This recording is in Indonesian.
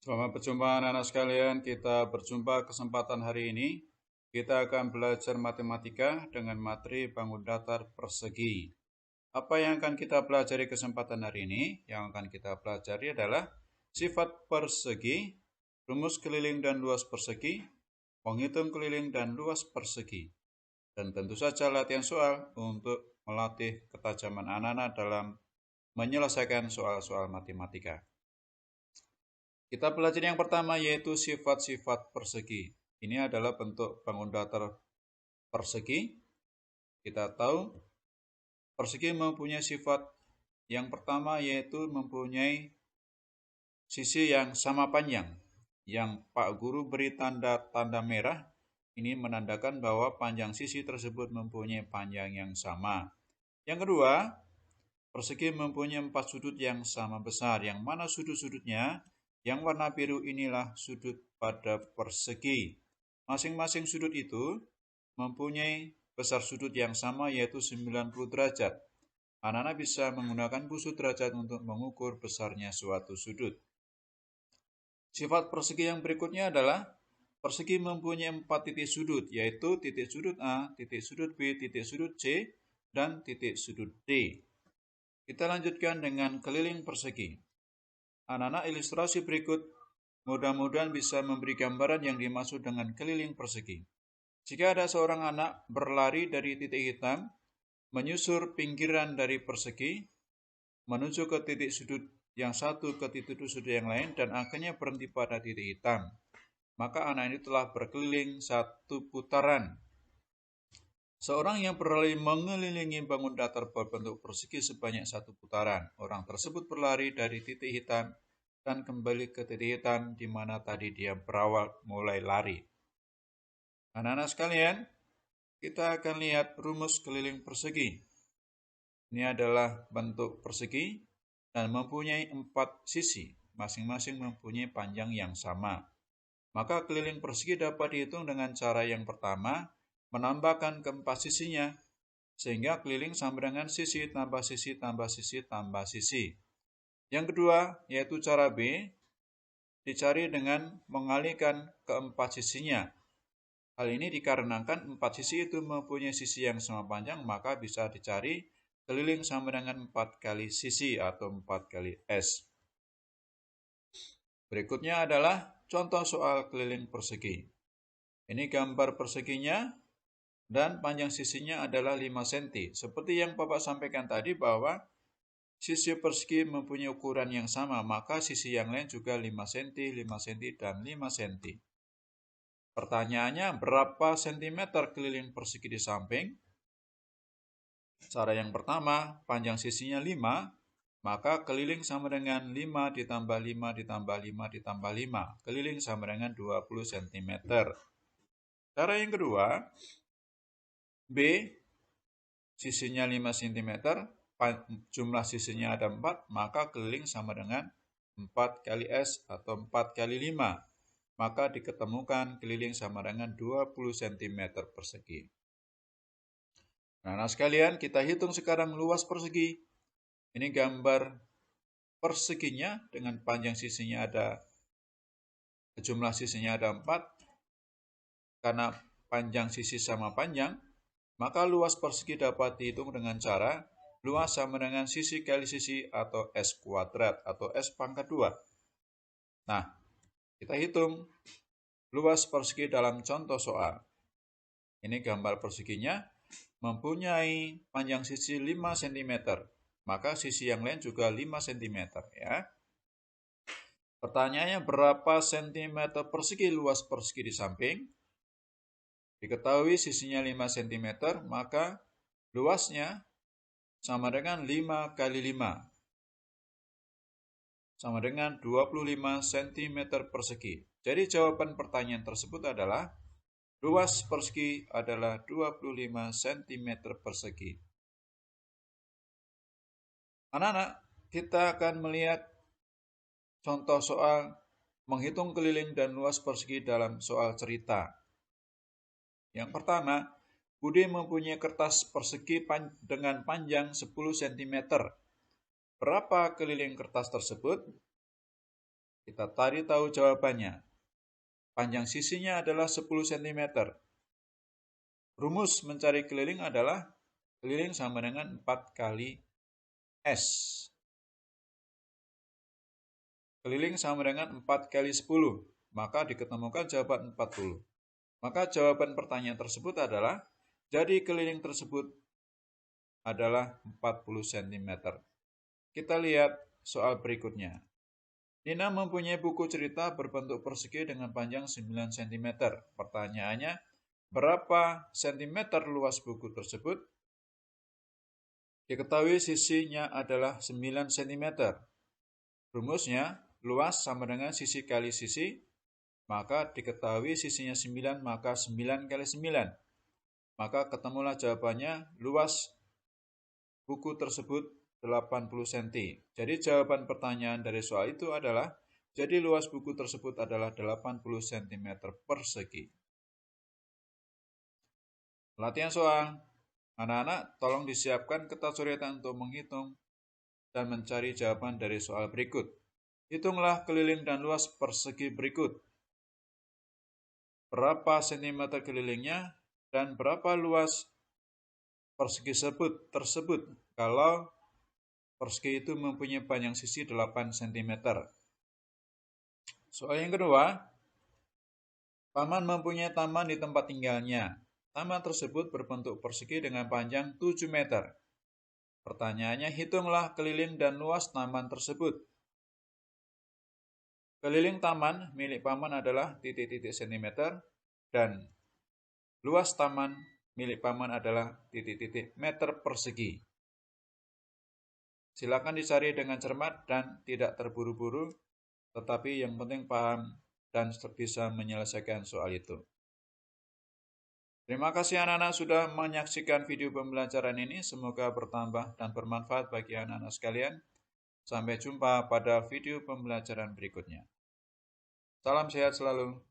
Selamat berjumpa anak-anak sekalian. Kita berjumpa kesempatan hari ini. Kita akan belajar matematika dengan materi bangun datar persegi. Apa yang akan kita pelajari kesempatan hari ini? Yang akan kita pelajari adalah sifat persegi, rumus keliling dan luas persegi, menghitung keliling dan luas persegi. Dan tentu saja latihan soal untuk melatih ketajaman anak-anak dalam menyelesaikan soal-soal matematika. Kita pelajari yang pertama yaitu sifat-sifat persegi. Ini adalah bentuk bangun datar persegi. Kita tahu persegi mempunyai sifat yang pertama yaitu mempunyai sisi yang sama panjang. Yang Pak Guru beri tanda merah, ini menandakan bahwa panjang sisi tersebut mempunyai panjang yang sama. Yang kedua, persegi mempunyai 4 sudut yang sama besar. Yang mana sudut-sudutnya? Yang warna biru inilah sudut pada persegi. Masing-masing sudut itu mempunyai besar sudut yang sama yaitu 90 derajat. Anak-anak bisa menggunakan busur derajat untuk mengukur besarnya suatu sudut. Sifat persegi yang berikutnya adalah persegi mempunyai 4 titik sudut, yaitu titik sudut A, titik sudut B, titik sudut C, dan titik sudut D. Kita lanjutkan dengan keliling persegi. Anak-anak, ilustrasi berikut mudah-mudahan bisa memberi gambaran yang dimaksud dengan keliling persegi. Jika ada seorang anak berlari dari titik hitam, menyusur pinggiran dari persegi, menuju ke titik sudut yang satu ke titik sudut yang lain, dan akhirnya berhenti pada titik hitam, maka anak ini telah berkeliling satu putaran. Seorang yang berlari mengelilingi bangun datar berbentuk persegi sebanyak satu putaran. Orang tersebut berlari dari titik hitam dan kembali ke titik hitam di mana tadi dia berawal mulai lari. Anak-anak sekalian, kita akan lihat rumus keliling persegi. Ini adalah bentuk persegi dan mempunyai 4 sisi, masing-masing mempunyai panjang yang sama. Maka keliling persegi dapat dihitung dengan cara yang pertama, menambahkan keempat sisinya, sehingga keliling sama dengan sisi tambah sisi tambah sisi tambah sisi. Yang kedua, yaitu cara B, dicari dengan mengalihkan keempat sisinya. Hal ini dikarenakan 4 sisi itu mempunyai sisi yang sama panjang, maka bisa dicari keliling sama dengan 4 kali sisi atau 4 kali S. Berikutnya adalah contoh soal keliling persegi. Ini gambar perseginya dan panjang sisinya adalah 5 cm. Seperti yang Bapak sampaikan tadi bahwa sisi persegi mempunyai ukuran yang sama, maka sisi yang lain juga 5 cm, 5 cm, dan 5 cm. Pertanyaannya, berapa sentimeter keliling persegi di samping? Cara yang pertama, panjang sisinya 5, maka keliling sama dengan 5 ditambah 5 ditambah 5 ditambah 5. Keliling sama dengan 20 cm. Cara yang kedua, B, sisinya 5 cm, jumlah sisinya ada 4, maka keliling sama dengan 4 kali S atau 4 kali 5. Maka diketemukan keliling sama dengan 20 cm persegi. Nah, sekalian, kita hitung sekarang luas persegi. Ini gambar perseginya dengan panjang sisinya jumlah sisinya ada 4. Karena panjang sisi sama panjang, maka luas persegi dapat dihitung dengan cara luas sama dengan sisi kali sisi atau S kuadrat atau S pangkat 2. Nah, kita hitung luas persegi dalam contoh soal. Ini gambar perseginya mempunyai panjang sisi 5 cm, maka sisi yang lain juga 5 cm ya. Pertanyaannya, berapa cm persegi luas persegi di samping? Diketahui sisinya 5 cm, maka luasnya sama dengan 5 kali 5. Sama dengan 25 cm persegi. Jadi jawaban pertanyaan tersebut adalah luas persegi adalah 25 cm persegi. Anak-anak, kita akan melihat contoh soal menghitung keliling dan luas persegi dalam soal cerita. Yang pertama, Budi mempunyai kertas persegi dengan panjang 10 cm. Berapa keliling kertas tersebut? Kita cari tahu jawabannya. Panjang sisinya adalah 10 cm. Rumus mencari keliling adalah keliling sama dengan 4 kali S. Keliling sama dengan 4 kali 10, maka diketemukan jawaban 40. Maka jawaban pertanyaan tersebut adalah, jadi keliling tersebut adalah 40 cm. Kita lihat soal berikutnya. Nina mempunyai buku cerita berbentuk persegi dengan panjang 9 cm. Pertanyaannya, berapa cm luas buku tersebut? Diketahui sisinya adalah 9 cm. Rumusnya, luas sama dengan sisi kali sisi, maka diketahui sisinya 9, maka 9 kali 9. Maka ketemulah jawabannya, luas buku tersebut 80 cm. Jadi jawaban pertanyaan dari soal itu adalah, jadi luas buku tersebut adalah 80 cm persegi. Latihan soal. Anak-anak, tolong disiapkan kertas coretan untuk menghitung dan mencari jawaban dari soal berikut. Hitunglah keliling dan luas persegi berikut. Berapa cm kelilingnya dan berapa luas persegi tersebut kalau persegi itu mempunyai panjang sisi 8 cm. Soal yang kedua, Paman mempunyai taman di tempat tinggalnya. Taman tersebut berbentuk persegi dengan panjang 7 meter. Pertanyaannya, hitunglah keliling dan luas taman tersebut. Keliling taman milik Paman adalah titik-titik cm dan luas taman milik Paman adalah titik-titik meter persegi. Silakan dicari dengan cermat dan tidak terburu-buru, tetapi yang penting paham dan bisa menyelesaikan soal itu. Terima kasih anak-anak sudah menyaksikan video pembelajaran ini. Semoga bertambah dan bermanfaat bagi anak-anak sekalian. Sampai jumpa pada video pembelajaran berikutnya. Salam sehat selalu.